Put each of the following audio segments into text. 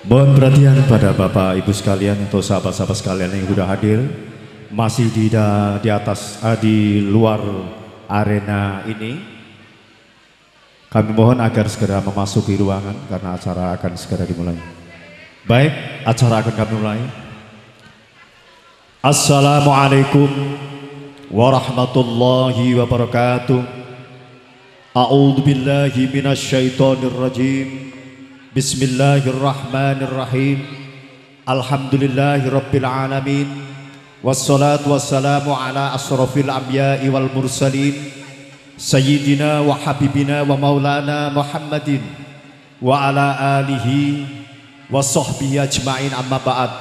Mohon perhatian pada Bapak Ibu sekalian atau sahabat-sahabat sekalian yang sudah hadir masih di atas di luar arena ini. Kami mohon agar segera memasuki ruangan karena acara akan segera dimulai. Baik, acara akan kami mulai. Assalamualaikum warahmatullahi wabarakatuh. A'udzu billahi minasyaitonir rajim. Bismillahirrahmanirrahim. Alhamdulillahirabbil alamin. Wassalatu wassalamu ala asrofil anbiya'i wal mursalin Sayyidina wa habibina wa maulana Muhammadin wa ala alihi wa sahbihi ajma'in, amma ba'd.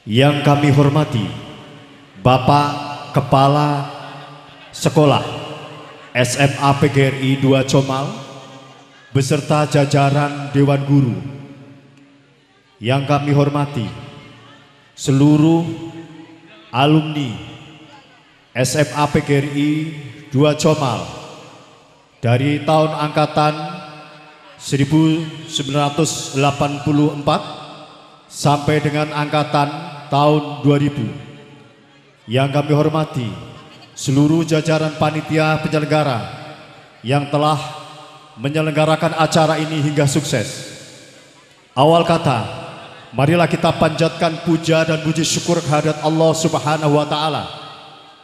Yang kami hormati Bapak Kepala Sekolah SMA PGRI 2 Comal beserta jajaran Dewan Guru. Yang kami hormati seluruh alumni SMA PGRI 2 Comal dari tahun angkatan 1984 sampai dengan angkatan tahun 2000. Yang kami hormati seluruh jajaran panitia penyelenggara yang telah menyelenggarakan acara ini hingga sukses. Awal kata, marilah kita panjatkan puja dan puji syukur kehadirat Allah Subhanahu wa taala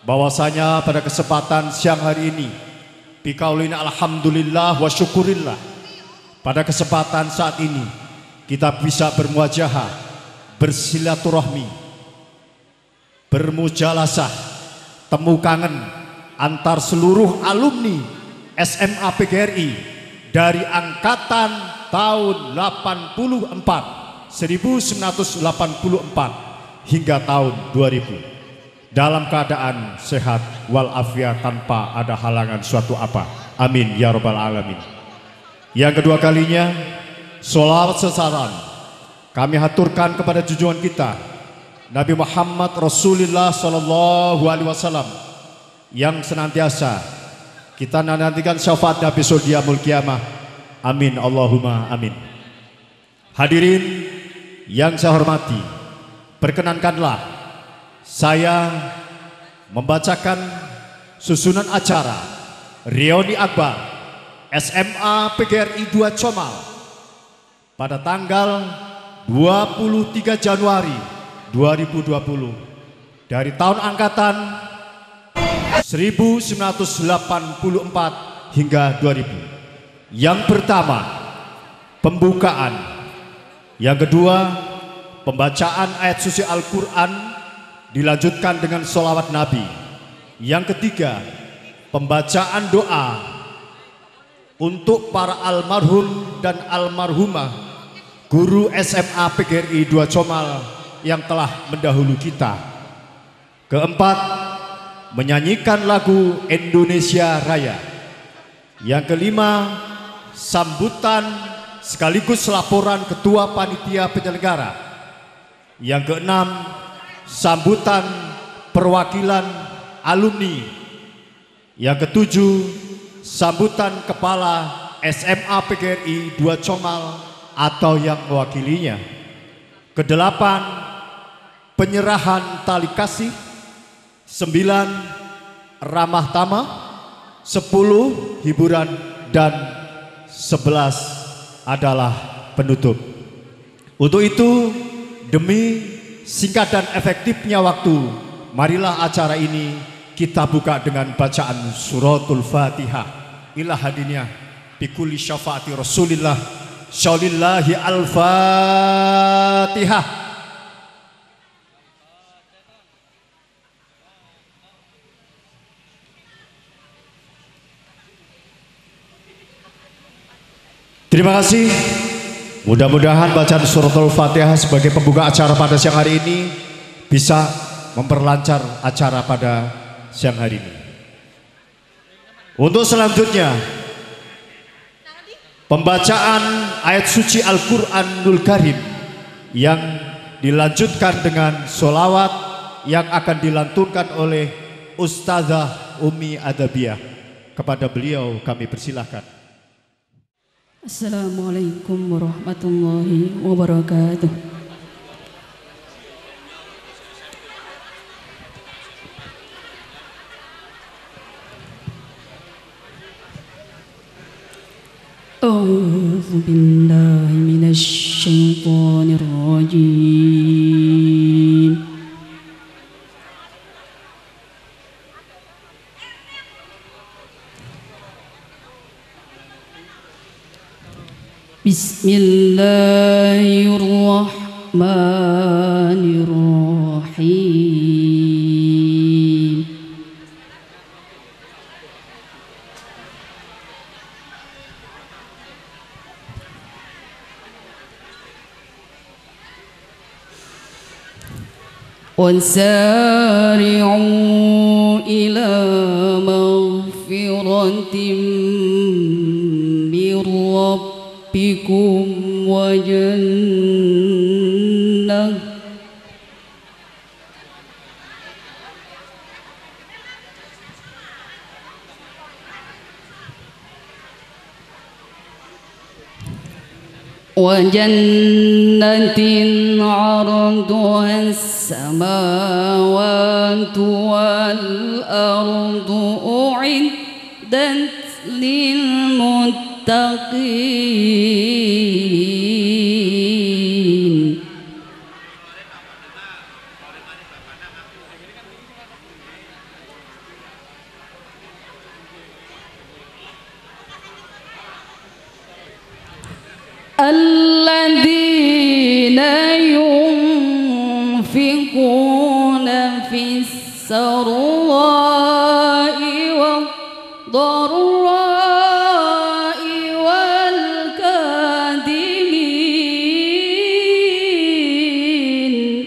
bahwasanya pada kesempatan siang hari ini biqaulina alhamdulillah wa syukurillah, pada kesempatan saat ini kita bisa bermuajahah, bersilaturahmi, bermujalasah, temu kangen antar seluruh alumni SMA PGRI dari angkatan tahun 1984 hingga tahun 2000 dalam keadaan sehat walafiat tanpa ada halangan suatu apa. Amin ya rabbal alamin. Yang kedua kalinya, sholawat sesaran kami haturkan kepada junjungan kita Nabi Muhammad Rasulullah Sallallahu Alaihi Wasallam yang senantiasa kita nantikan syafaatnya besok di yaumul qiyamah. Amin Allahumma amin. Hadirin yang saya hormati, perkenankanlah saya membacakan susunan acara reuni akbar SMA PGRI 2 Comal pada tanggal 23 Januari 2020 dari tahun angkatan 1984 hingga 2000. Yang pertama, pembukaan. Yang kedua, pembacaan ayat suci Al-Quran dilanjutkan dengan sholawat Nabi. Yang ketiga, pembacaan doa untuk para almarhum dan almarhumah guru SMA PGRI 2 Comal yang telah mendahului kita. Keempat, menyanyikan lagu Indonesia Raya. Yang kelima, sambutan sekaligus laporan ketua panitia penyelenggara. Yang keenam, sambutan perwakilan alumni. Yang ketujuh, sambutan kepala SMA PGRI 2 Comal atau yang mewakilinya. Kedelapan, penyerahan tali kasih. 9, ramah tamah. 10, hiburan. Dan 11 adalah penutup. Untuk itu, demi singkat dan efektifnya waktu, marilah acara ini kita buka dengan bacaan suratul Fatihah. Ila hadiniah bikulli syafaati Rasulillah syaulillahi al-Fatihah. Terima kasih. Mudah-mudahan bacaan suratul Fatihah sebagai pembuka acara pada siang hari ini bisa memperlancar acara pada siang hari ini. Untuk selanjutnya, pembacaan ayat suci Al-Quranul Karim yang dilanjutkan dengan sholawat yang akan dilantunkan oleh Ustazah Umi Adabiyah. Kepada beliau kami persilahkan. Assalamualaikum warahmatullahi wabarakatuh. A'udzu billahi minasy syaithanir rajim. Bismillahirrahmanirrahim. وسارعوا إلى مغفرة من ربكم وجنة عرضها السماوات والأرض أعدت للمتقين الذين ينفقون في السراء والضراء والكاظمين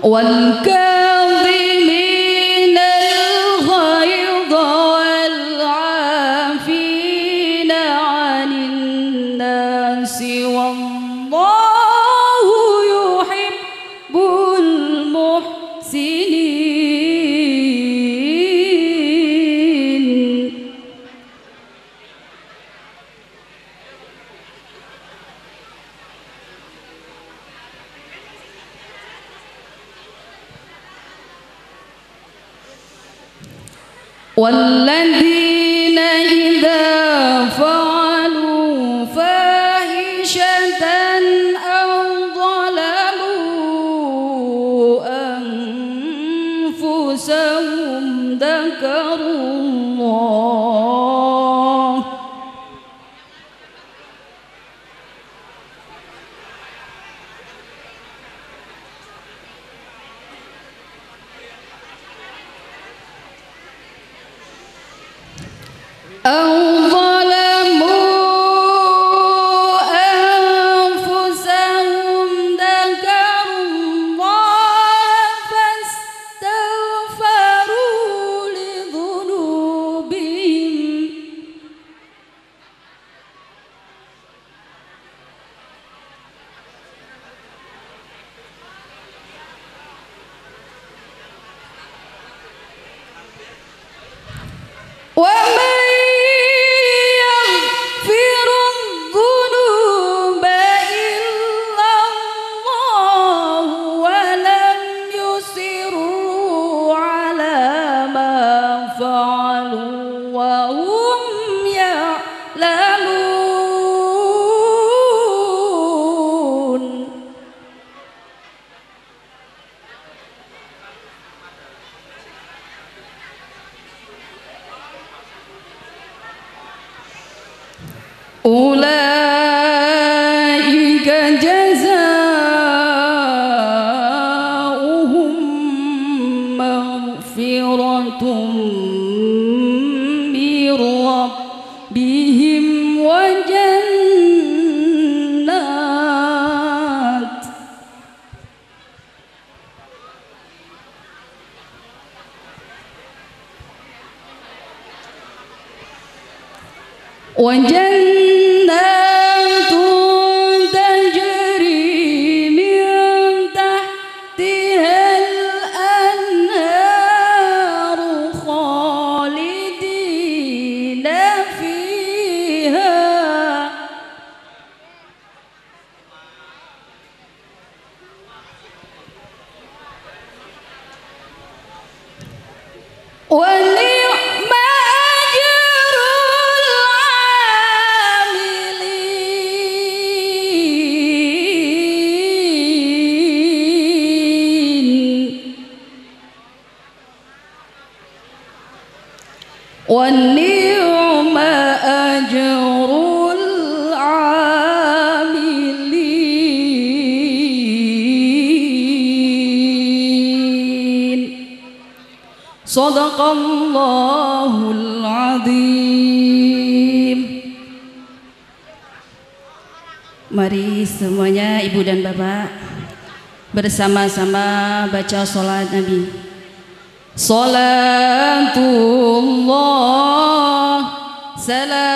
والكاظمين الغيظ والعافين عن الناس والله يحب المحسنين والذين إذا فعلوا فاحشة أو ظلموا أنفسهم ذكروا الله أو ظلموا أنفسهم ذكروا الله فاستغفروا لذنوبهم ومن يغفر الذنوب إلا الله ولم يصروا على ما فعلوا وهم يعلمون أولئك جزاؤهم مغفرة من ربهم وجنات تجري من ونعم أجر العاملين ونعم أجر العاملين صدق الله العظيم. Mari semuanya ibu dan bapak bersama-sama baca sholat Nabi. Salatullah salamullah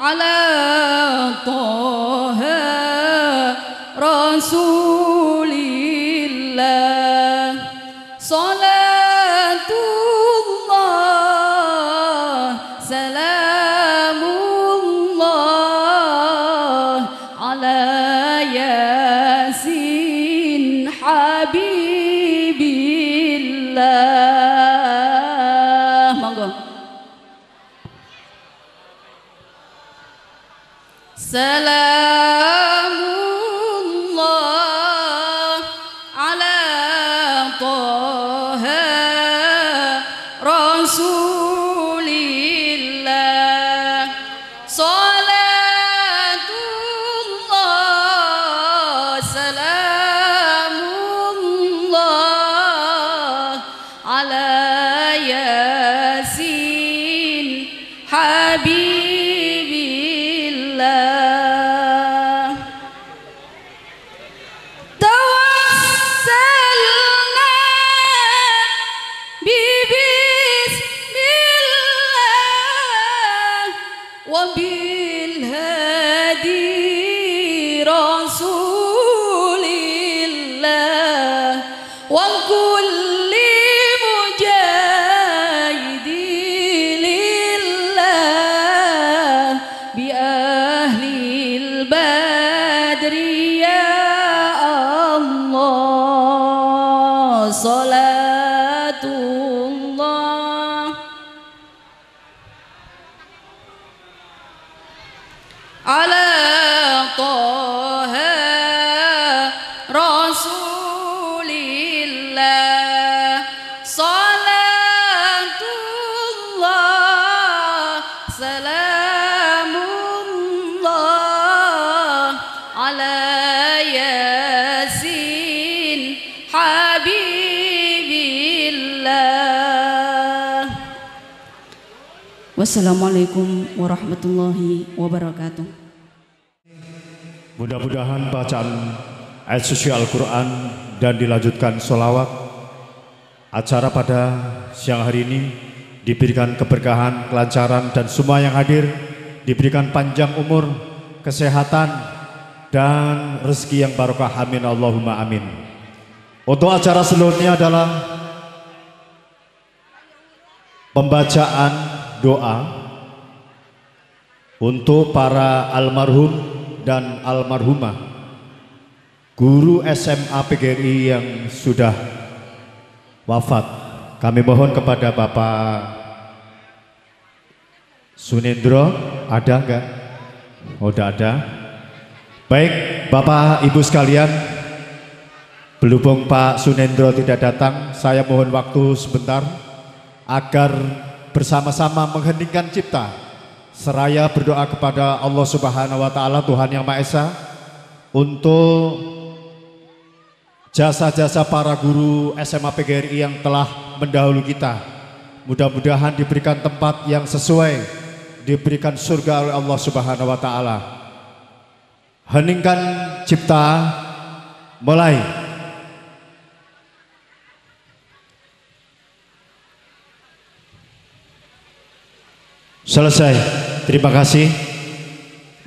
ala Taha Rasulillah. Salatullah salamullah ala Yasin Habibillah. Monggo. Salamullah ala Taha Rasulillah. Salatullah salamullah ala Yasin Habibillah. Tawassalna bismillah wa bil hadi rasulillah wa kulli mujahidi lillah bi ahlil badri ya Allah. Salatullah ala Taha Rasulillah. Salatullah salamullah ala Yasin Habibillah. Wassalamualaikum warahmatullahi wabarakatuh. Mudah-mudahan bacaan ayat suci Al-Quran dan dilanjutkan sholawat. Acara pada siang hari ini diberikan keberkahan, kelancaran, dan semua yang hadir diberikan panjang umur, kesehatan, dan rezeki yang barokah. Amin Allahumma amin. Untuk acara selanjutnya adalah pembacaan doa untuk para almarhum dan almarhumah guru SMA PGRI yang sudah wafat. Kami mohon kepada Bapak Sunendro, ada enggak? Oh, tidak ada. Baik, Bapak Ibu sekalian, berhubung Pak Sunendro tidak datang, saya mohon waktu sebentar agar bersama-sama mengheningkan cipta seraya berdoa kepada Allah Subhanahu wa taala, Tuhan yang Maha Esa, untuk jasa-jasa para guru SMA PGRI yang telah mendahului kita. Mudah-mudahan diberikan tempat yang sesuai, diberikan surga oleh Allah Subhanahu wa taala. Heningkan cipta, mulai. Selesai, terima kasih.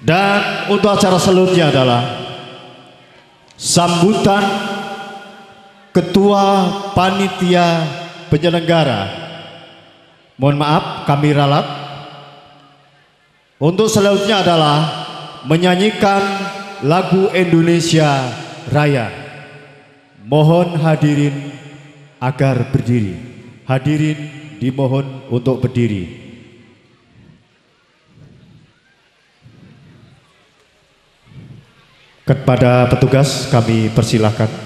Dan untuk acara selanjutnya adalah sambutan Ketua Panitia Penyelenggara. Mohon maaf, kami ralat. Untuk selanjutnya adalah menyanyikan lagu Indonesia Raya. Mohon hadirin agar berdiri. Hadirin dimohon untuk berdiri. Kepada petugas kami persilahkan.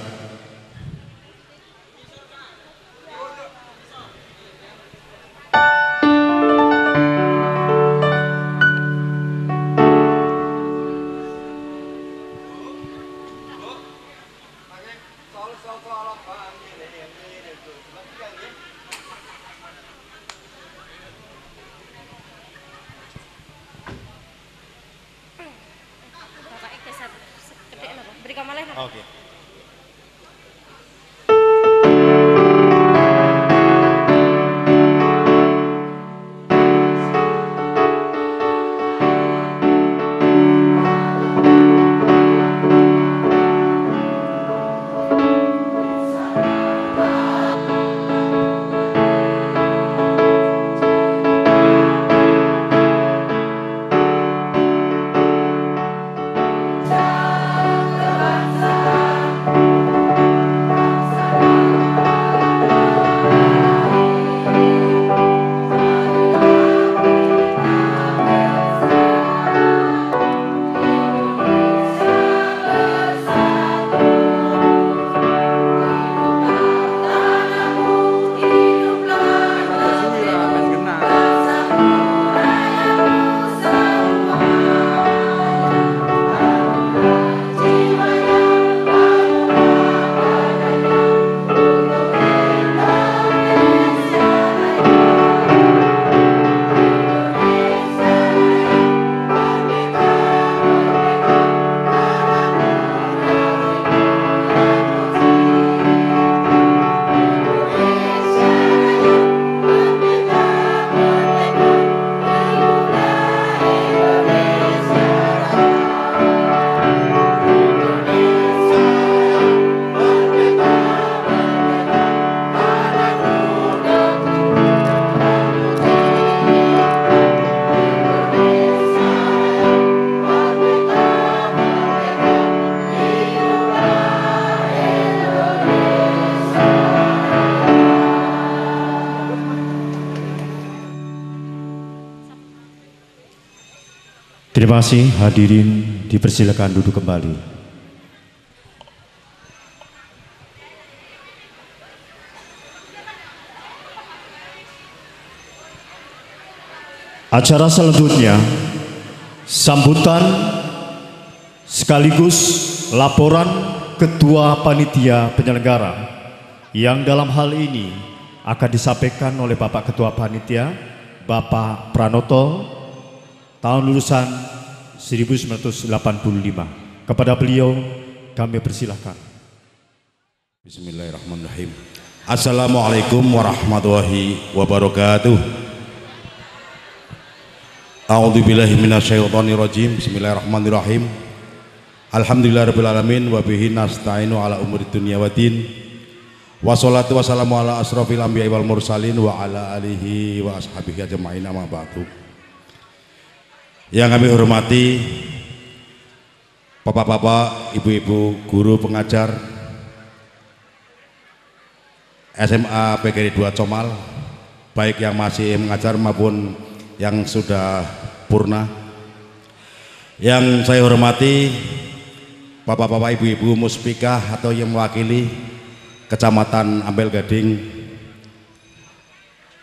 Oke. Terima kasih, hadirin dipersilakan duduk kembali. Acara selanjutnya sambutan sekaligus laporan Ketua Panitia Penyelenggara yang dalam hal ini akan disampaikan oleh Bapak Ketua Panitia, Bapak Pranoto, tahun lulusan 1985. Kepada beliau kami persilahkan. Bismillahirrahmanirrahim. Assalamualaikum warahmatullahi wabarakatuh. A'udzubillahi minasyaitonirrajim. Bismillahirrahmanirrahim. Alhamdulillahirabbil alamin wa bihi nasta'inu ala umuri dunya waddin. Wassalatu wassalamu ala asrofil anbiya'i wal mursalin wa ala alihi wa ashabihi ajma'in, amma ba'du. Yang kami hormati bapak-bapak, ibu-ibu, guru pengajar SMA PGRI 2 Comal, baik yang masih mengajar maupun yang sudah purna. Yang saya hormati bapak-bapak, ibu-ibu muspikah atau yang mewakili Kecamatan Ampel Gading,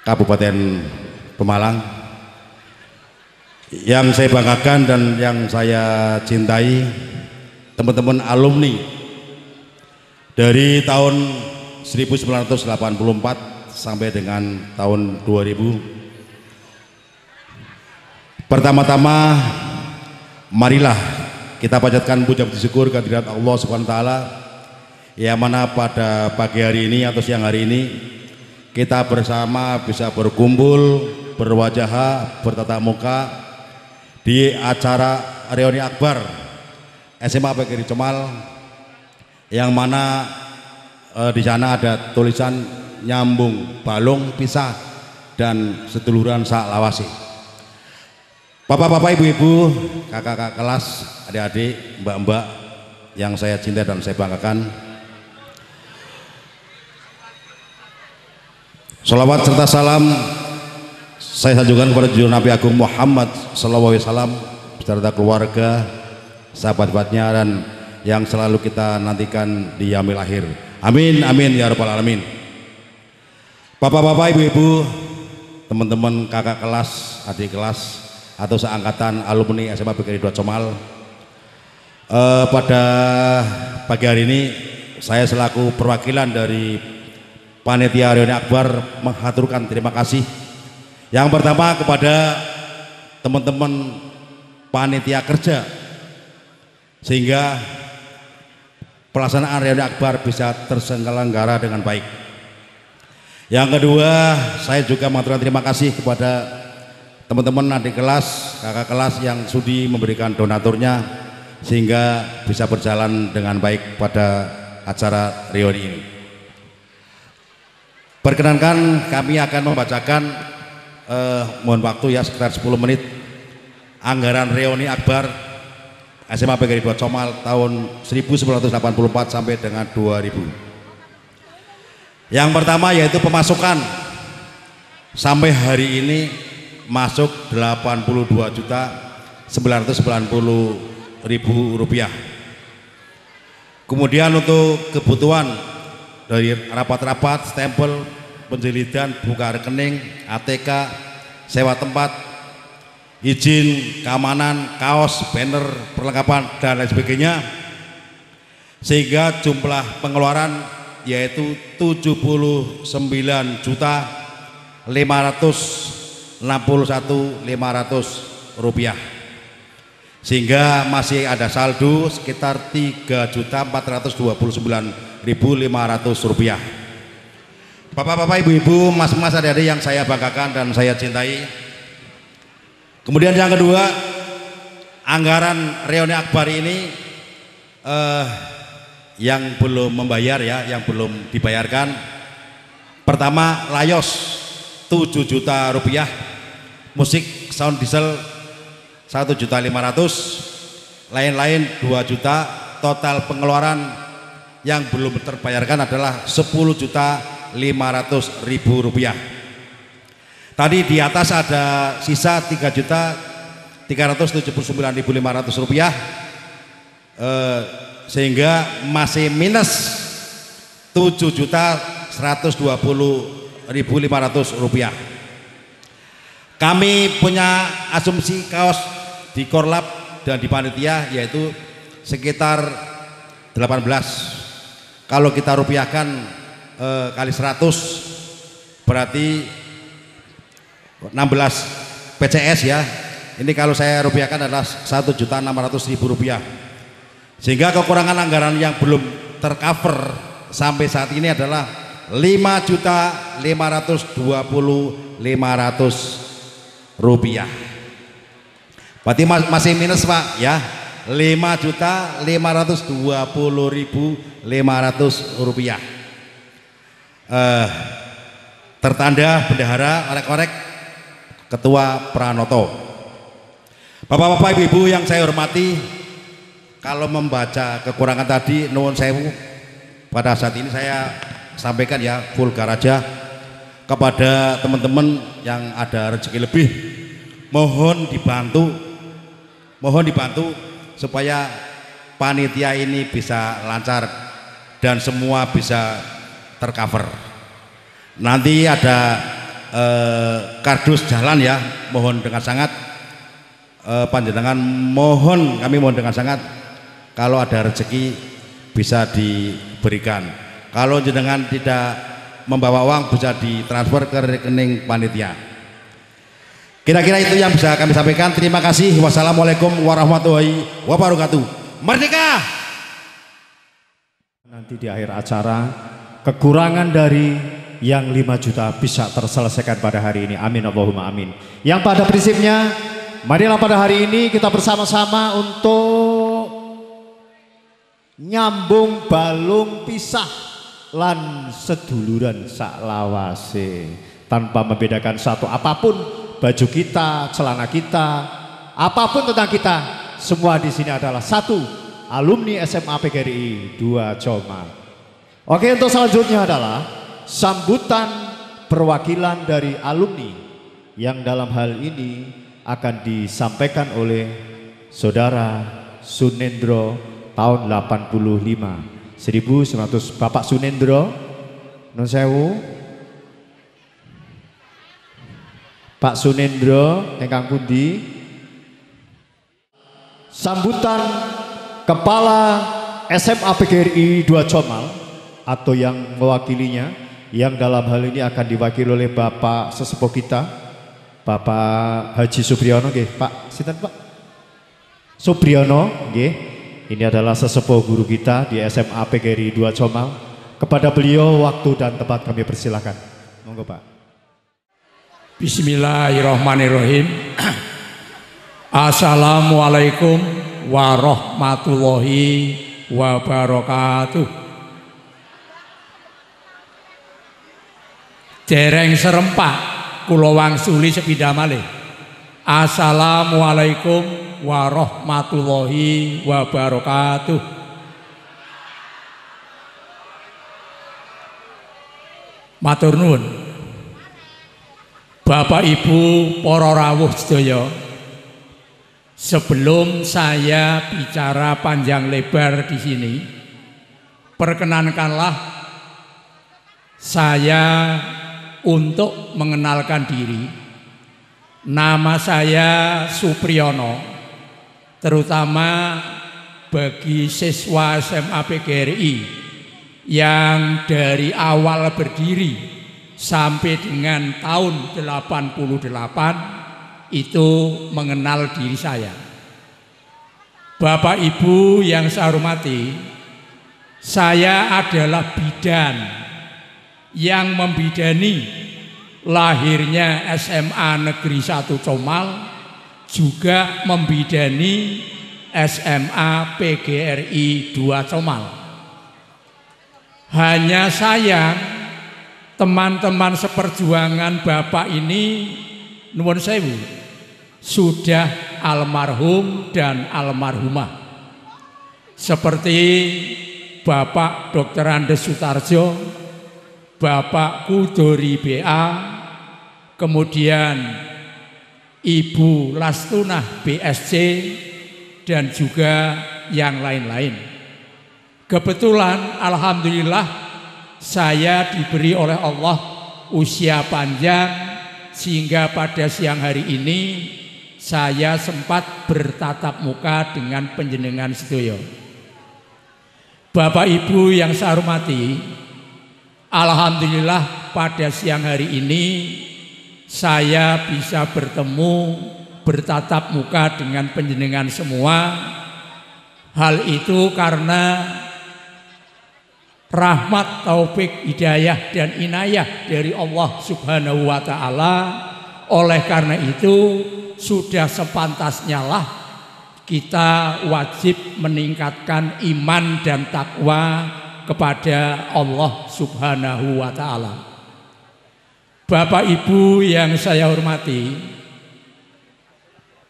Kabupaten Pemalang. Yang saya banggakan dan yang saya cintai, teman-teman alumni dari tahun 1984 sampai dengan tahun 2000. Pertama-tama marilah kita panjatkan puja puji syukur kehadirat Allah Subhanahu wa taala, yang mana pada pagi hari ini atau siang hari ini kita bersama bisa berkumpul, berwajah, bertatap muka di acara reuni akbar SMA PGRI Comal, yang mana di sana ada tulisan nyambung balung pisah dan seduluran sak lawase. Bapak-bapak, ibu-ibu, kakak-kakak kelas, adik-adik, mbak-mbak yang saya cintai dan saya banggakan, Salawat serta salam saya sajukan kepada junjungan Nabi Agung Muhammad sallallahu alaihi wasallam beserta keluarga, sahabat-sahabatnya dan yang selalu kita nantikan di yaumil akhir. Amin amin ya rabbal alamin. Bapak-bapak, ibu-ibu, teman-teman kakak kelas, adik kelas atau seangkatan alumni SMA PGRI 2 Comal, pada pagi hari ini saya selaku perwakilan dari Panitia Reuni Akbar mengaturkan terima kasih yang pertama kepada teman-teman panitia kerja sehingga pelaksanaan Reuni Akbar bisa terselenggara dengan baik. Yang kedua, saya juga mengaturkan terima kasih kepada teman-teman adik kelas, kakak kelas yang sudi memberikan donaturnya sehingga bisa berjalan dengan baik pada acara reuni ini. Perkenankan kami akan membacakan mohon waktu ya sekitar 10 menit anggaran reuni Akbar SMA PGRI 2 Comal tahun 1984 sampai dengan 2000. Yang pertama yaitu pemasukan sampai hari ini masuk 82.990.000 rupiah. Kemudian untuk kebutuhan dari rapat-rapat, stempel, penjilidan, buka rekening, ATK, sewa tempat, izin, keamanan, kaos, banner, perlengkapan dan lain sebagainya, sehingga jumlah pengeluaran yaitu 79.561.500 rupiah, sehingga masih ada saldo sekitar 3.429.500 rupiah. Bapak-bapak, ibu-ibu, mas-mas, adik-adik yang saya banggakan dan saya cintai. Kemudian yang kedua, anggaran reuni Akbar ini yang belum membayar ya, yang belum dibayarkan. Pertama, layos 7 juta rupiah, musik sound diesel 1.500.000, lain-lain 2 juta. Total pengeluaran yang belum terbayarkan adalah 10.500.000 rupiah. Tadi di atas ada sisa 3.379.500 rupiah, sehingga masih minus 7.120.500 rupiah. Kami punya asumsi kaos di Korlap dan di panitia yaitu sekitar 18. Kalau kita rupiahkan kali 100 berarti 16 PCS ya. Ini kalau saya rupiahkan adalah 1.600.000 rupiah. Sehingga kekurangan anggaran yang belum tercover sampai saat ini adalah 5.520.500 rupiah. Berarti masih minus Pak ya, 5.520.500 rupiah. Tertanda bendahara orek-orek Ketua Pranoto. Bapak-bapak, ibu-ibu yang saya hormati, kalau membaca kekurangan tadi nuwun sewu, pada saat ini saya sampaikan ya vulgar aja kepada teman-teman yang ada rezeki lebih, mohon dibantu supaya panitia ini bisa lancar dan semua bisa tercover. Nanti ada kardus jalan ya, mohon dengan sangat panjenengan kami mohon dengan sangat kalau ada rezeki bisa diberikan. Kalau jenengan tidak membawa uang bisa ditransfer ke rekening panitia. Kira-kira itu yang bisa kami sampaikan. Terima kasih. Wassalamualaikum warahmatullahi wabarakatuh. Merdeka! Nanti di akhir acara kekurangan dari yang 5 juta bisa terselesaikan pada hari ini. Amin Allahumma amin. Yang pada prinsipnya, marilah pada hari ini kita bersama-sama untuk nyambung balung pisah lan seduluran saklawase tanpa membedakan satu apapun, baju kita, celana kita, apapun tentang kita, semua di sini adalah satu alumni SMA PGRI 2 Comal. Oke, untuk selanjutnya adalah sambutan perwakilan dari alumni yang dalam hal ini akan disampaikan oleh Saudara Sunendro tahun 85 1900. Bapak Sunendro, nun sewu. Pak Sunendro ingkang pundi? Sambutan Kepala SMA PGRI 2 Comal atau yang mewakilinya, yang dalam hal ini akan diwakili oleh Bapak sesepuh kita, Bapak Haji Supriyono, nggih. Pak sinten Pak? Supriyono, nggih. Ini adalah sesepuh guru kita di SMA PGRI 2 Comal. Kepada beliau waktu dan tempat kami persilakan. Monggo Pak. Bismillahirrahmanirrahim. Assalamualaikum warahmatullahi wabarakatuh. Dereng serempak kula wangsuli sepida malih. Assalamualaikum warahmatullahi wabarakatuh. Matur nuwun. Bapak Ibu para rawuh sedaya, sebelum saya bicara panjang lebar di sini, perkenankanlah saya untuk mengenalkan diri. Nama saya Supriyono, terutama bagi siswa SMA PGRI yang dari awal berdiri sampai dengan tahun 88 itu mengenal diri saya. Bapak Ibu yang saya hormati, saya adalah bidan yang membidani lahirnya SMA Negeri 1 Comal, juga membidani SMA PGRI 2 Comal. Hanya sayang teman-teman seperjuangan Bapak ini nuwun sewu sudah almarhum dan almarhumah, seperti Bapak Dr. Andes Sutarjo, Bapak Kudori BA, kemudian Ibu Lastunah BSC, dan juga yang lain-lain. Kebetulan alhamdulillah saya diberi oleh Allah usia panjang sehingga pada siang hari ini saya sempat bertatap muka dengan panjenengan sedaya. Bapak Ibu yang saya hormati, alhamdulillah pada siang hari ini saya bisa bertemu, bertatap muka dengan panjenengan semua. Hal itu karena rahmat, taufik, hidayah, dan inayah dari Allah Subhanahu wa Ta'ala. Oleh karena itu, sudah sepantasnya lah kita wajib meningkatkan iman dan takwa kepada Allah Subhanahu wa Ta'ala. Bapak Ibu yang saya hormati,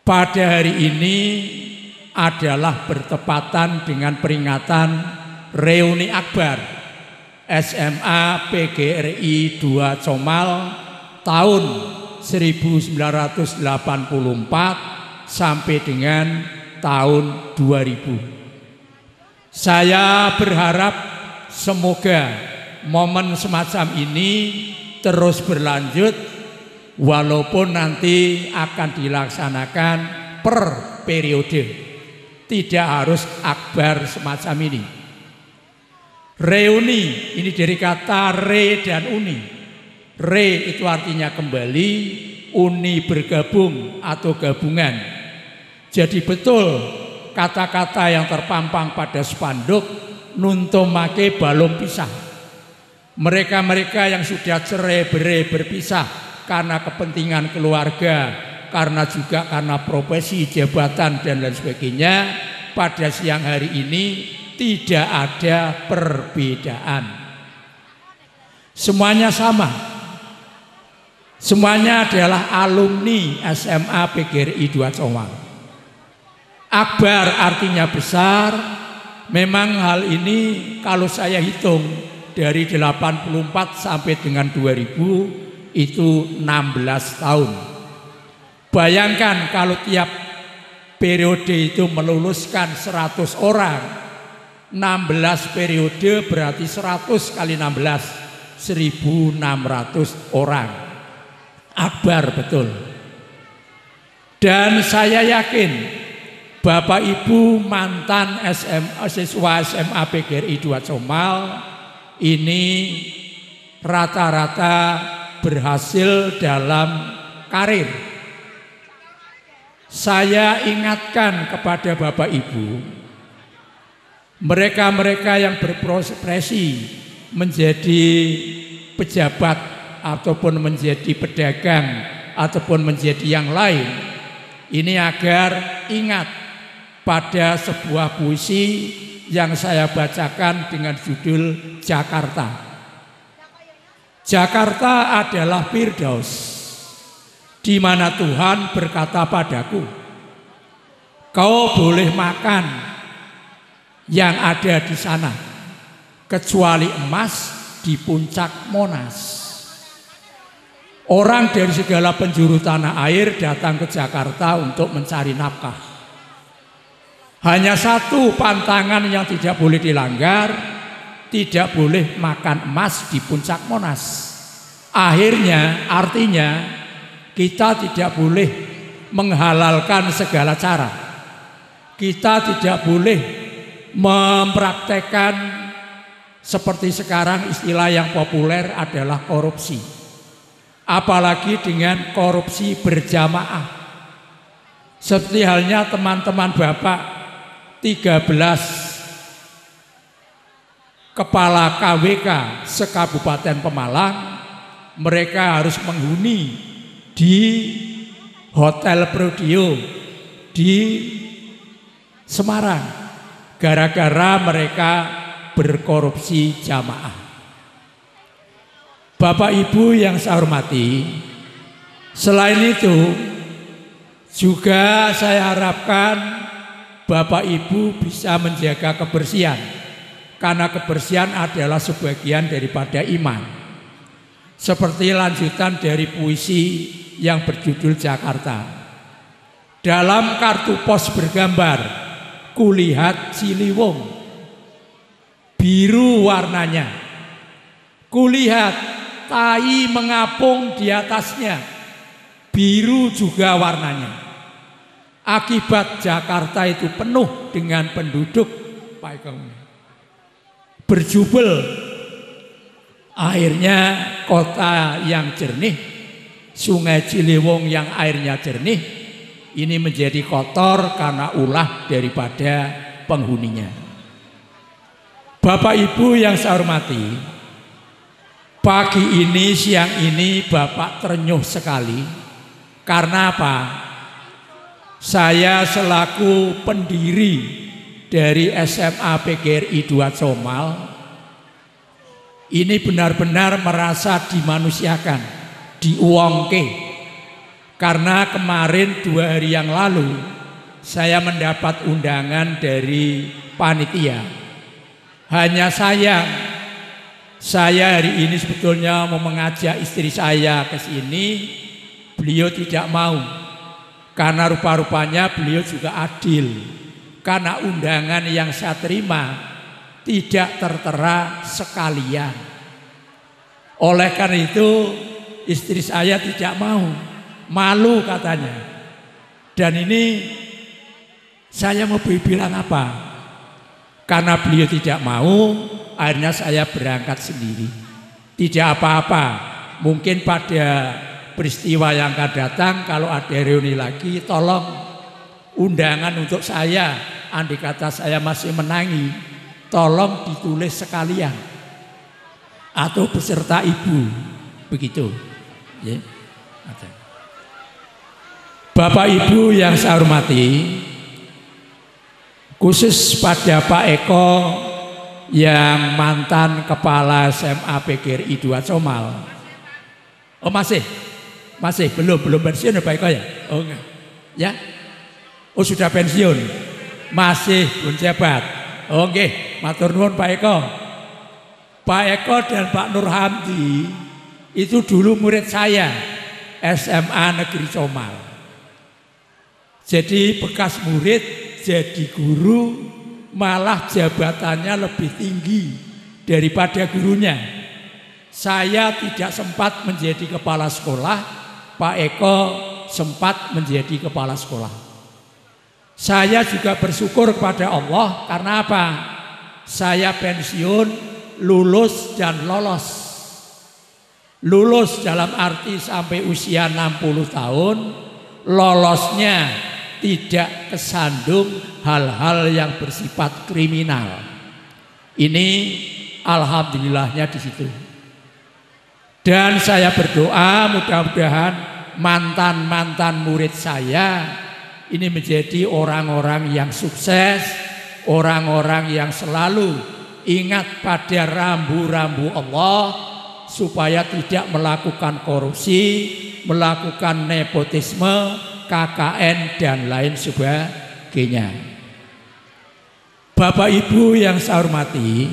pada hari ini adalah bertepatan dengan peringatan reuni akbar SMA PGRI 2 Comal tahun 1984 sampai dengan tahun 2000. Saya berharap semoga momen semacam ini terus berlanjut, walaupun nanti akan dilaksanakan per periode, tidak harus akbar semacam ini. Reuni ini dari kata re dan uni. Re itu artinya kembali, uni bergabung atau gabungan. Jadi betul kata-kata yang terpampang pada spanduk nuntomake balung pisah. Mereka-mereka yang sudah cerai-berai berpisah karena kepentingan keluarga, karena juga karena profesi, jabatan, dan lain sebagainya, pada siang hari ini tidak ada perbedaan. Semuanya sama. Semuanya adalah alumni SMA PGRI 2 Comal. Akbar artinya besar. Memang hal ini kalau saya hitung dari 84 sampai dengan 2000 itu 16 tahun. Bayangkan kalau tiap periode itu meluluskan 100 orang, 16 periode berarti 100 kali 16, 1.600 orang. Akbar betul. Dan saya yakin Bapak Ibu mantan siswa SMA PGRI 2 Comal ini rata-rata berhasil dalam karir. Saya ingatkan kepada Bapak Ibu, mereka-mereka yang berprofesi menjadi pejabat ataupun menjadi pedagang ataupun menjadi yang lain, ini agar ingat pada sebuah puisi yang saya bacakan dengan judul Jakarta. Jakarta adalah Firdaus, di mana Tuhan berkata padaku, kau boleh makan yang ada di sana, kecuali emas di puncak Monas. Orang dari segala penjuru tanah air datang ke Jakarta untuk mencari nafkah. Hanya satu pantangan yang tidak boleh dilanggar, tidak boleh makan emas di puncak Monas. Artinya kita tidak boleh menghalalkan segala cara. Kita tidak boleh mempraktekkan seperti sekarang istilah yang populer adalah korupsi. Apalagi dengan korupsi berjamaah. Seperti halnya teman-teman Bapak 13 kepala KWK se-Kabupaten Pemalang, mereka harus menghuni di Hotel Prodio di Semarang gara-gara mereka berkorupsi jamaah. Bapak Ibu yang saya hormati, selain itu juga saya harapkan Bapak Ibu bisa menjaga kebersihan, karena kebersihan adalah sebagian daripada iman. Seperti lanjutan dari puisi yang berjudul Jakarta. Dalam kartu pos bergambar, kulihat Ciliwung, biru warnanya. Kulihat tai mengapung di atasnya, biru juga warnanya. Akibat Jakarta itu penuh dengan penduduk berjubel, airnya kota yang jernih, sungai Ciliwung yang airnya jernih, ini menjadi kotor karena ulah daripada penghuninya. Bapak Ibu yang saya hormati, pagi ini, siang ini Bapak terenyuh sekali. Karena apa? Saya selaku pendiri dari SMA PGRI 2 Comal ini benar-benar merasa dimanusiakan, diuangke. Karena kemarin 2 hari yang lalu saya mendapat undangan dari panitia. Hanya sayang, saya hari ini sebetulnya mau mengajak istri saya ke sini, beliau tidak mau. Karena rupa-rupanya beliau juga adil. Karena undangan yang saya terima tidak tertera sekalian. Oleh karena itu istri saya tidak mau, malu katanya. Dan ini saya mau bilang apa? Karena beliau tidak mau, akhirnya saya berangkat sendiri. Tidak apa-apa, mungkin pada peristiwa yang akan datang kalau ada reuni lagi, tolong undangan untuk saya, andai kata saya masih menangi, tolong ditulis sekalian atau beserta ibu, begitu ya. Bapak Ibu yang saya hormati, khusus pada Pak Eko yang mantan kepala SMA PGRI 2 Comal. Oh masih belum pensiun ya Pak Eko ya? Oh enggak. Ya? Oh sudah pensiun. Masih menjabat. Oke, matur nuwun Pak Eko. Pak Eko dan Pak Nur Hamdi Itu dulu murid saya SMA Negeri Comal. Jadi bekas murid jadi guru, malah jabatannya lebih tinggi daripada gurunya. Saya tidak sempat menjadi kepala sekolah, Pak Eko sempat menjadi kepala sekolah. Saya juga bersyukur kepada Allah karena apa? Saya pensiun, lulus dan lolos. Lulus dalam arti sampai usia 60 tahun, lolosnya tidak kesandung hal-hal yang bersifat kriminal. Ini alhamdulillahnya di situ. Dan saya berdoa mudah-mudahan mantan-mantan murid saya ini menjadi orang-orang yang sukses, orang-orang yang selalu ingat pada rambu-rambu Allah, supaya tidak melakukan korupsi, melakukan nepotisme, KKN dan lain sebagainya. Bapak Ibu yang saya hormati,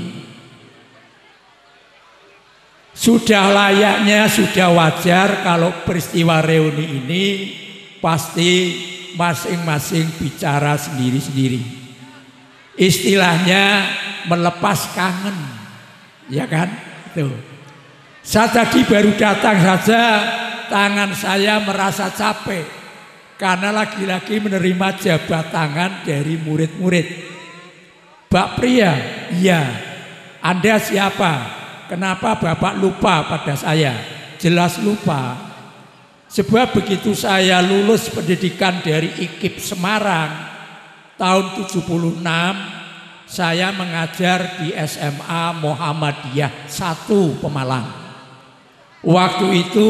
sudah layaknya, sudah wajar kalau peristiwa reuni ini pasti masing-masing bicara sendiri-sendiri. Istilahnya melepas kangen, ya kan? Tuh. Saya tadi baru datang saja, tangan saya merasa capek karena lagi-lagi menerima jabat tangan dari murid-murid. Mbak Pria, iya. Anda siapa? Kenapa Bapak lupa pada saya? Jelas lupa. Sebab begitu saya lulus pendidikan dari IKIP Semarang tahun 76, saya mengajar di SMA Muhammadiyah 1 Pemalang. Waktu itu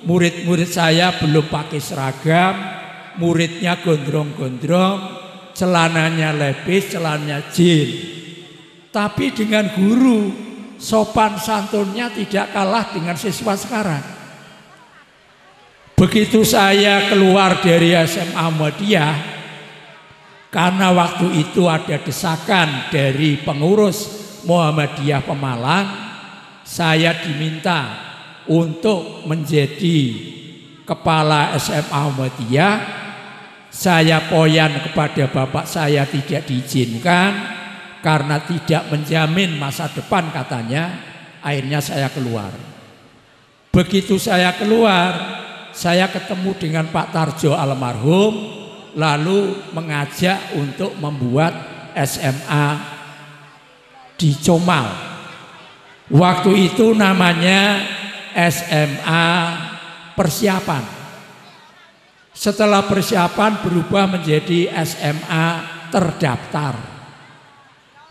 murid-murid saya belum pakai seragam, muridnya gondrong-gondrong, celananya levis, celananya jin. Tapi dengan guru, sopan santunnya tidak kalah dengan siswa sekarang. Begitu saya keluar dari SMA Muhammadiyah, karena waktu itu ada desakan dari pengurus Muhammadiyah Pemalang, saya diminta untuk menjadi kepala SMA Muhammadiyah. Saya poyan kepada bapak saya tidak diizinkan karena tidak menjamin masa depan katanya. Akhirnya saya keluar. Begitu saya keluar, saya ketemu dengan Pak Tarjo almarhum, lalu mengajak untuk membuat SMA di Comal. Waktu itu namanya SMA Persiapan. Setelah persiapan berubah menjadi SMA Terdaftar.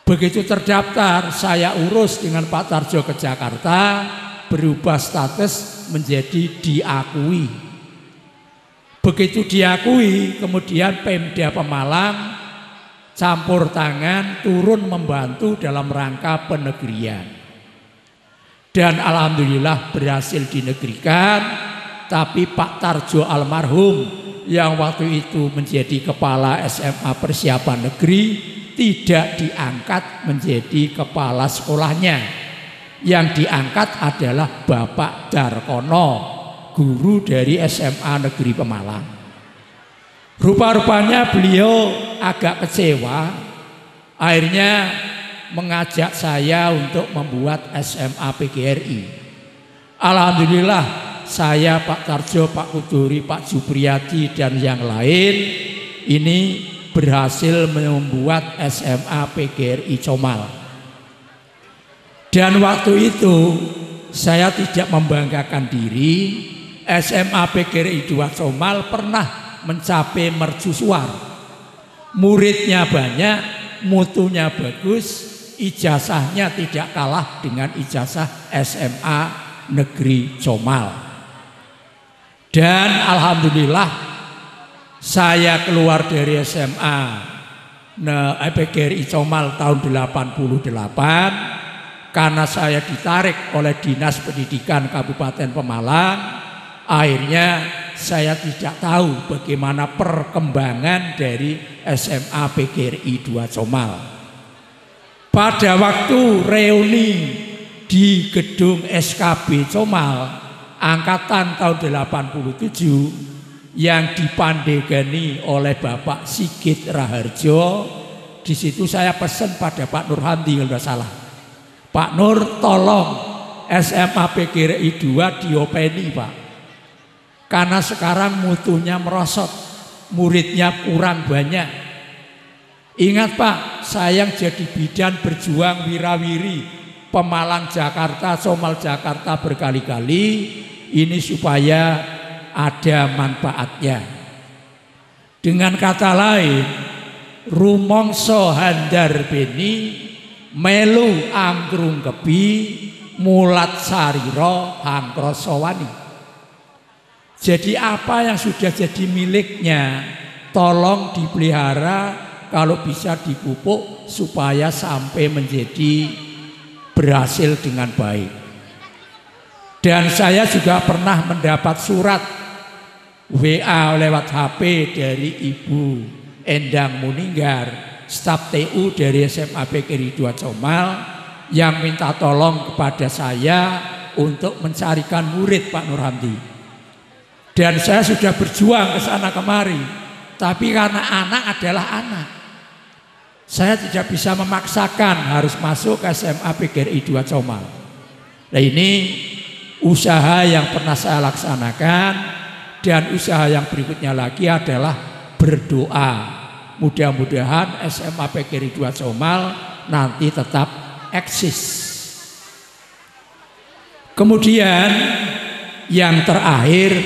Begitu terdaftar, saya urus dengan Pak Tarjo ke Jakarta, berubah status menjadi diakui. Begitu diakui, kemudian Pemda Pemalang campur tangan turun membantu dalam rangka penegrian. Dan alhamdulillah berhasil dinegrikan, tapi Pak Tarjo almarhum yang waktu itu menjadi kepala SMA Persiapan Negeri tidak diangkat menjadi kepala sekolahnya. Yang diangkat adalah Bapak Darkono, guru dari SMA Negeri Pemalang. Rupa-rupanya beliau agak kecewa, akhirnya mengajak saya untuk membuat SMA PGRI. Alhamdulillah saya, Pak Tarjo, Pak Kuduri, Pak Jupriyadi dan yang lain ini berhasil membuat SMA PGRI Comal. Dan waktu itu saya tidak membanggakan diri. SMA PGRI 2 Comal pernah mencapai mercusuar. Muridnya banyak, mutunya bagus, ijazahnya tidak kalah dengan ijazah SMA Negeri Comal. Dan alhamdulillah saya keluar dari SMA PGRI Comal tahun 88 karena saya ditarik oleh Dinas Pendidikan Kabupaten Pemalang. Akhirnya saya tidak tahu bagaimana perkembangan dari SMA PGRI 2 Comal. Pada waktu reuni di gedung SKB Comal, angkatan tahun 87 yang dipandegani oleh Bapak Sigit Raharjo. Di situ saya pesan pada Pak Nur Hamdi kalau tidak salah, Pak Nur tolong SMA PGRI 2 diopeni Pak, karena sekarang mutunya merosot, muridnya kurang banyak. Ingat Pak, saya yang jadi bidan berjuang wirawiri Pemalang Jakarta, Somal Jakarta berkali-kali ini supaya ada manfaatnya. Dengan kata lain, rumongso handar beni melu anggrung kebi mulat sariro hangkrosowani. Jadi apa yang sudah jadi miliknya tolong dipelihara, kalau bisa dipupuk supaya sampai menjadi berhasil dengan baik. Dan saya juga pernah mendapat surat WA lewat HP dari Ibu Endang Muninggar, staf TU dari SMA PGRI 2 Comal, yang minta tolong kepada saya untuk mencarikan murid Pak Nur Hamdi. Dan saya sudah berjuang ke sana kemari, tapi karena anak adalah anak, saya tidak bisa memaksakan harus masuk ke SMA PGRI 2 Comal. Nah ini usaha yang pernah saya laksanakan, dan usaha yang berikutnya lagi adalah berdoa. Mudah-mudahan SMA PGRI 2 Comal nanti tetap eksis. Kemudian yang terakhir,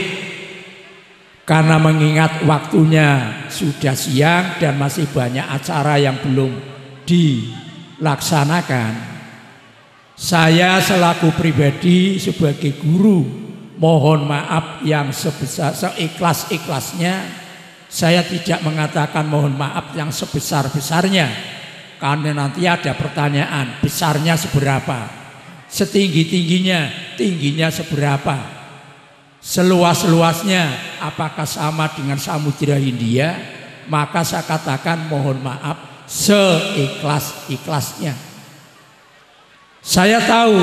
karena mengingat waktunya sudah siang dan masih banyak acara yang belum dilaksanakan, saya selaku pribadi sebagai guru mohon maaf yang sebesar seikhlas-ikhlasnya. Saya tidak mengatakan mohon maaf yang sebesar-besarnya, karena nanti ada pertanyaan besarnya seberapa, setinggi-tingginya, tingginya seberapa, seluas-luasnya apakah sama dengan Samudra Hindia. Maka saya katakan mohon maaf seikhlas-ikhlasnya. Saya tahu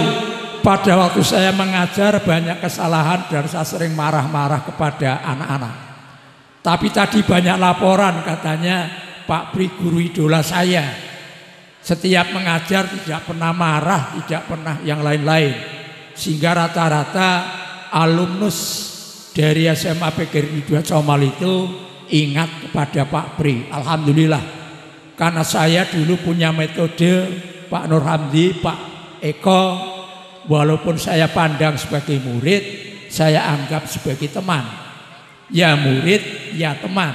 pada waktu saya mengajar banyak kesalahan dan saya sering marah-marah kepada anak-anak. Tapi tadi banyak laporan katanya Pak Pri guru idola saya, setiap mengajar tidak pernah marah, tidak pernah yang lain-lain, sehingga rata-rata alumnus dari SMA PGRI 2 Comal itu ingat kepada Pak Pri. Alhamdulillah, karena saya dulu punya metode Pak Nur Hamdi, Pak Eko, walaupun saya pandang sebagai murid, saya anggap sebagai teman. Ya murid, ya teman,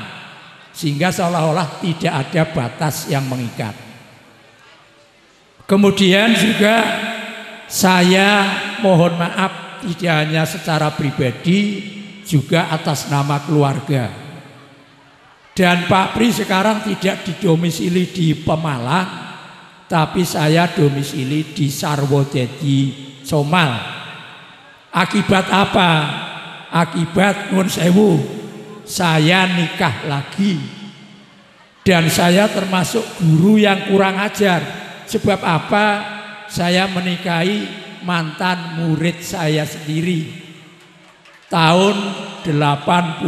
sehingga seolah-olah tidak ada batas yang mengikat. Kemudian juga saya mohon maaf tidak hanya secara pribadi, juga atas nama keluarga. Dan Pak Pri sekarang tidak didomisili di Pemalang, tapi saya domisili di Sarwodadi Comal. Akibat apa? Akibat nun sewu, saya nikah lagi. Dan saya termasuk guru yang kurang ajar. Sebab apa? Saya menikahi mantan murid saya sendiri tahun 81.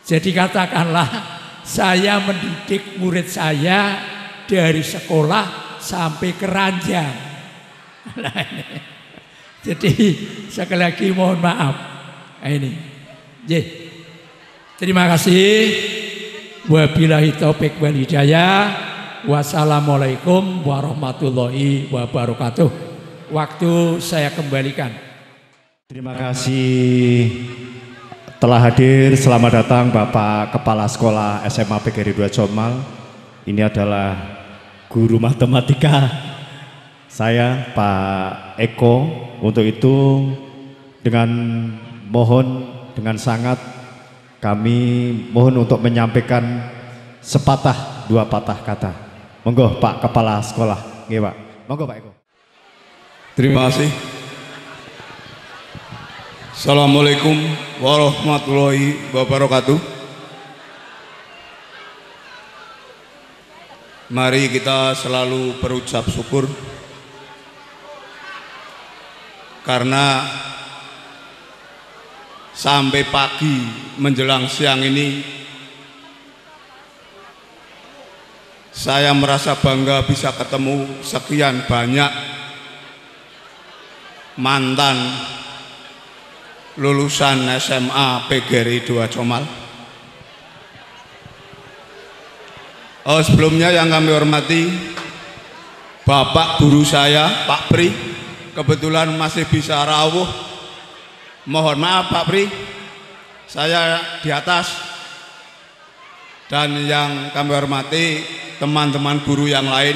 Jadi katakanlah saya mendidik murid saya dari sekolah sampai keranjang. Jadi sekali lagi mohon maaf. Ini. Terima kasih. Wabillahi taufik wal hidayah. Wassalamualaikum warahmatullahi wabarakatuh. Waktu saya kembalikan. Terima kasih telah hadir. Selamat datang Bapak Kepala Sekolah SMA PGRI 2 Comal. Ini adalah guru matematika saya, Pak Eko. Untuk itu dengan sangat kami mohon untuk menyampaikan sepatah dua patah kata. Monggo Pak Kepala Sekolah. Nggih Pak. Monggo Pak Eko. Terima kasih. Assalamualaikum warahmatullahi wabarakatuh. Mari kita selalu berucap syukur, karena sampai pagi menjelang siang ini saya merasa bangga bisa ketemu sekian banyak mantan lulusan SMA PGRI 2 Comal. Sebelumnya yang kami hormati Bapak guru saya Pak Pri, kebetulan masih bisa rawuh. Mohon maaf Pak Pri, saya di atas. Dan yang kami hormati teman-teman guru yang lain.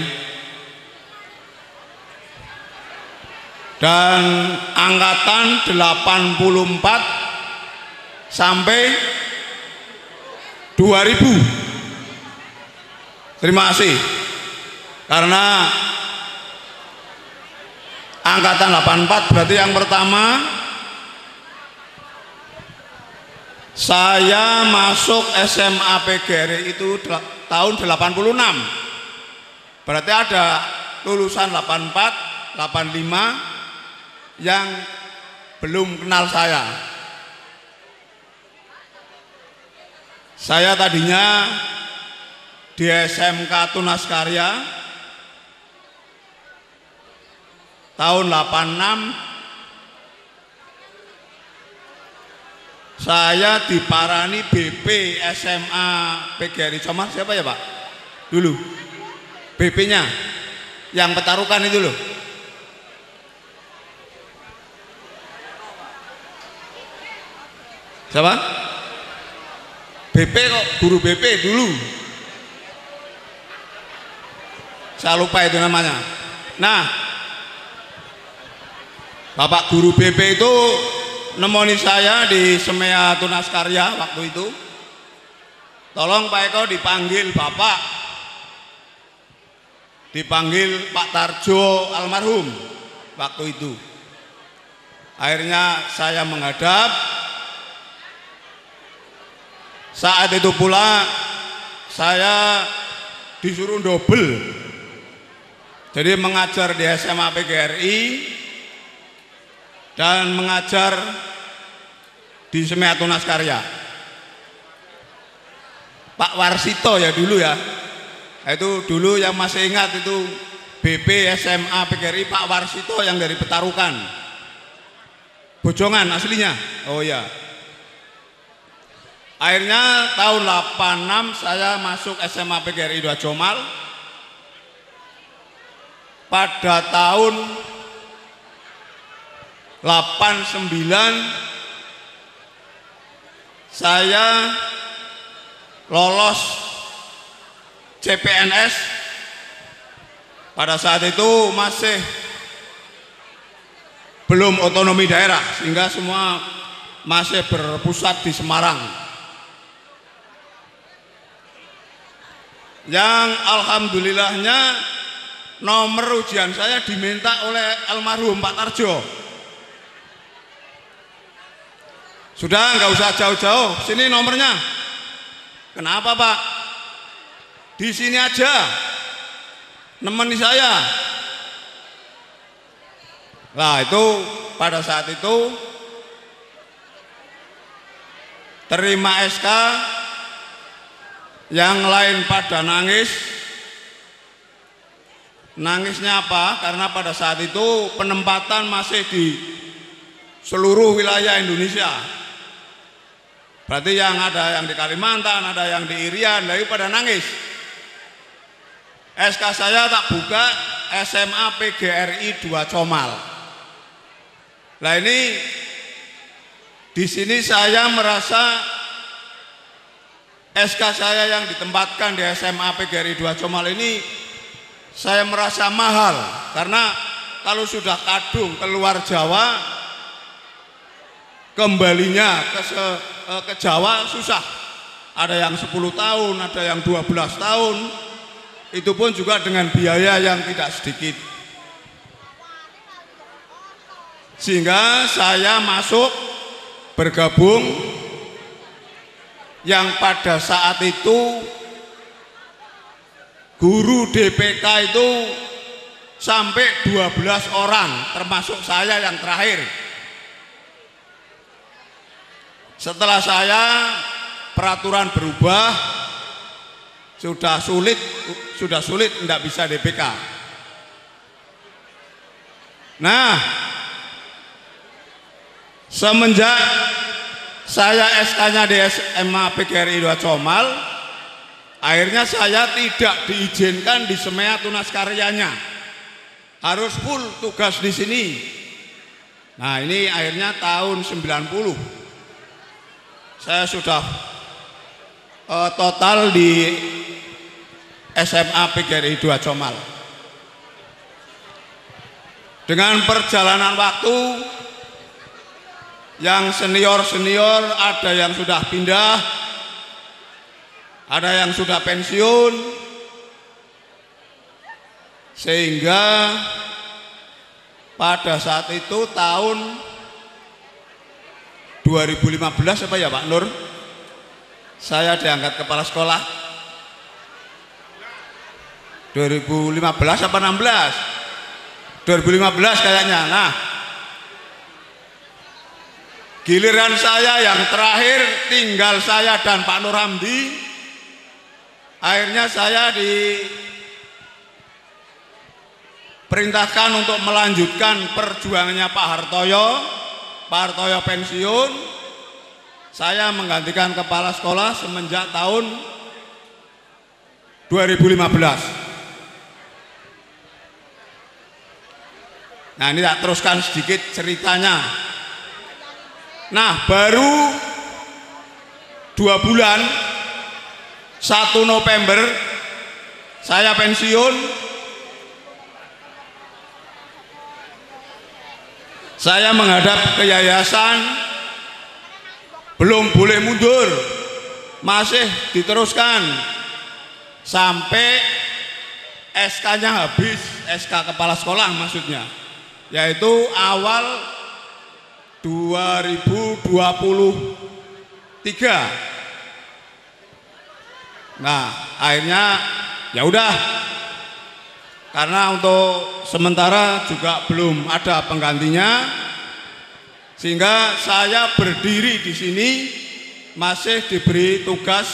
Dan angkatan 84 sampai 2000. Terima kasih. Karena angkatan 84 berarti yang pertama saya masuk SMA PGRI itu tahun 86. Berarti ada lulusan 84, 85 yang belum kenal saya. Saya tadinya di SMK Tunas Karya tahun 86. Saya diparani BP SMA PGRI Comal. Siapa ya Pak? Dulu BP-nya yang Petarukan itu loh. Siapa? BP kok, guru BP dulu. Saya lupa itu namanya. Nah, Bapak guru BP itu nemoni saya di Semea Tunas Karya waktu itu. Tolong Pak Eko dipanggil Bapak, dipanggil Pak Tarjo almarhum waktu itu. Akhirnya saya menghadap. Saat itu pula saya disuruh double. Jadi mengajar di SMA PGRI dan mengajar di Semea Tunas Karya. Pak Warsito ya dulu ya. Itu dulu yang masih ingat itu BP SMA PGRI Pak Warsito yang dari Petarukan. Bojongan aslinya. Oh ya. Akhirnya tahun 86 saya masuk SMA PGRI 2 Comal. Pada tahun 89 saya lolos CPNS. Pada saat itu masih belum otonomi daerah, sehingga semua masih berpusat di Semarang. Yang alhamdulillahnya nomor ujian saya diminta oleh almarhum Pak Tarjo. Sudah nggak usah jauh-jauh, sini nomornya. Kenapa Pak? Di sini aja, nemeni saya. Nah itu pada saat itu terima SK, yang lain pada nangis. Nangisnya apa? Karena pada saat itu penempatan masih di seluruh wilayah Indonesia. Berarti yang ada yang di Kalimantan, ada yang di Irian, lagi pada nangis. SK saya tak buka, SMA PGRI 2 Comal. Nah ini di sini saya merasa SK saya yang ditempatkan di SMA PGRI 2 Comal ini saya merasa mahal, karena kalau sudah kadung keluar Jawa, kembalinya ke Jawa susah. Ada yang 10 tahun, ada yang 12 tahun. Itu pun juga dengan biaya yang tidak sedikit. Sehingga saya masuk bergabung, yang pada saat itu guru DPK itu sampai 12 orang, termasuk saya yang terakhir. Setelah saya peraturan berubah, sudah sulit tidak bisa DPK. Nah, semenjak saya SK-nya di SMA PGRI 2 Comal, akhirnya saya tidak diizinkan di SEMEA tunas karyanya, harus full tugas di sini. Nah, ini akhirnya tahun 90 saya sudah total di SMA PGRI 2 Comal. Dengan perjalanan waktu, yang senior-senior ada yang sudah pindah, ada yang sudah pensiun, sehingga pada saat itu tahun 2015 apa ya Pak Nur, saya diangkat kepala sekolah. 2015 apa 16? 2015 kayaknya. Nah, giliran saya yang terakhir, tinggal saya dan Pak Nur Hamdi. Akhirnya saya diperintahkan untuk melanjutkan perjuangannya Pak Hartoyo. Pak Hartoyo pensiun, saya menggantikan kepala sekolah semenjak tahun 2015. Nah, ini tak teruskan sedikit ceritanya. Nah, baru 2 bulan, 1 November saya pensiun. Saya menghadap ke yayasan, belum boleh mundur, masih diteruskan sampai SK-nya habis, SK kepala sekolah maksudnya, yaitu awal 2023. Nah, akhirnya ya udah, karena untuk sementara juga belum ada penggantinya, sehingga saya berdiri di sini masih diberi tugas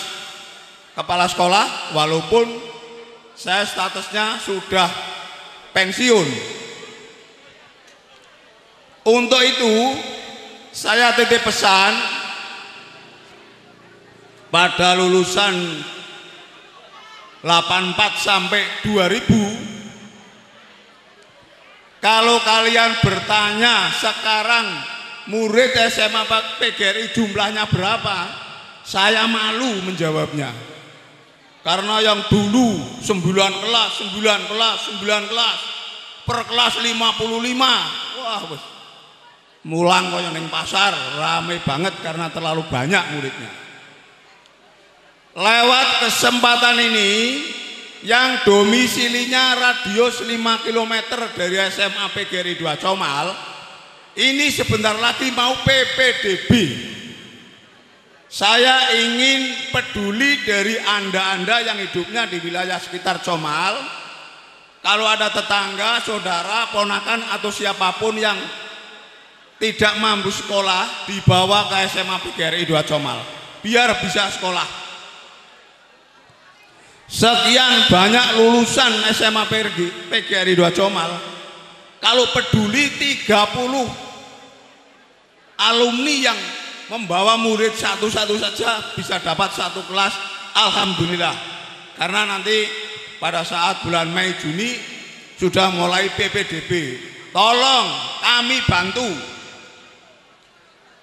kepala sekolah walaupun saya statusnya sudah pensiun. Untuk itu saya titip pesan pada lulusan 84 sampai 2000, kalau kalian bertanya sekarang murid SMA PGRI jumlahnya berapa, saya malu menjawabnya. Karena yang dulu 9 kelas, per kelas 55, wah bos, mulang koyo ning pasar, rame banget karena terlalu banyak muridnya. Lewat kesempatan ini, yang domisilinya radius 5 km dari SMA PGRI 2 Comal, ini sebentar lagi mau PPDB. Saya ingin peduli dari Anda-Anda yang hidupnya di wilayah sekitar Comal. Kalau ada tetangga, saudara, ponakan atau siapapun yang tidak mampu sekolah, dibawa ke SMA PGRI 2 Comal biar bisa sekolah. Sekian banyak lulusan SMA PGRI 2 Comal, kalau peduli 30 alumni yang membawa murid satu-satu saja bisa dapat 1 kelas, alhamdulillah. Karena nanti pada saat bulan Mei Juni sudah mulai PPDB. Tolong kami bantu.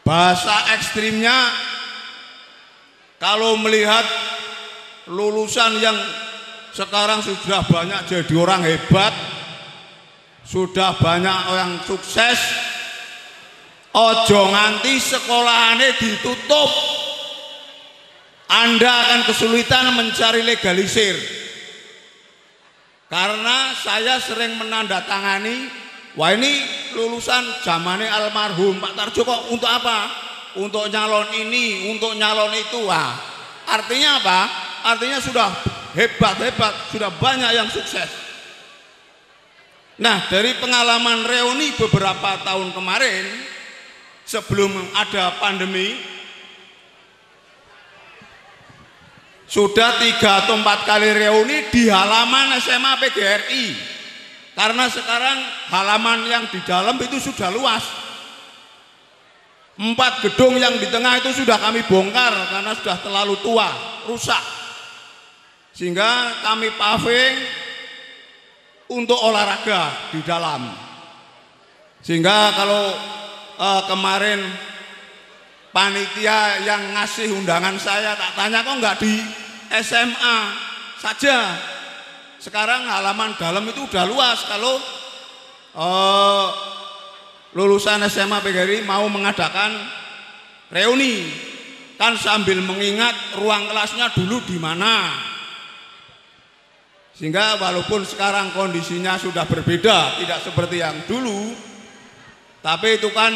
Bahasa ekstrimnya, kalau melihat lulusan yang sekarang sudah banyak jadi orang hebat, sudah banyak orang sukses, ojo nganti sekolahane ditutup. Anda akan kesulitan mencari legalisir. Karena saya sering menandatangani, wah ini lulusan zamannya almarhum Pak Tarjo kok untuk apa? Untuk nyalon ini, untuk nyalon itu. Wah, artinya apa? Artinya sudah hebat-hebat, sudah banyak yang sukses. Nah, dari pengalaman reuni beberapa tahun kemarin, sebelum ada pandemi, sudah 3 atau 4 kali reuni di halaman SMA PGRI. Karena sekarang halaman yang di dalam itu sudah luas. 4 gedung yang di tengah itu sudah kami bongkar karena sudah terlalu tua, rusak. Sehingga kami paving untuk olahraga di dalam. Sehingga kalau kemarin panitia yang ngasih undangan saya tak tanya kok nggak di SMA saja. Sekarang halaman dalam itu udah luas. Kalau lulusan SMA PGRI mau mengadakan reuni, kan sambil mengingat ruang kelasnya dulu di mana. Sehingga walaupun sekarang kondisinya sudah berbeda, tidak seperti yang dulu, tapi itu kan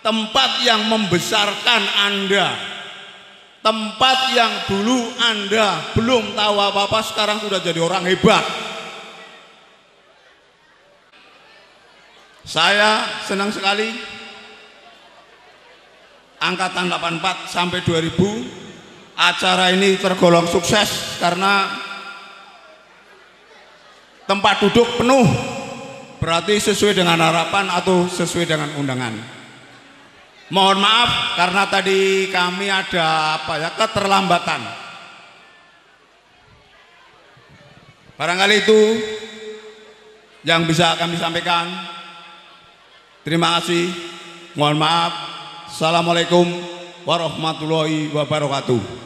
tempat yang membesarkan Anda. Tempat yang dulu Anda belum tahu apa-apa, sekarang sudah jadi orang hebat. Saya senang sekali angkatan 84 sampai 2000 acara ini tergolong sukses karena tempat duduk penuh, berarti sesuai dengan harapan atau sesuai dengan undangan. Mohon maaf karena tadi kami ada keterlambatan. Barangkali itu yang bisa kami sampaikan. Terima kasih. Mohon maaf. Assalamualaikum warahmatullahi wabarakatuh.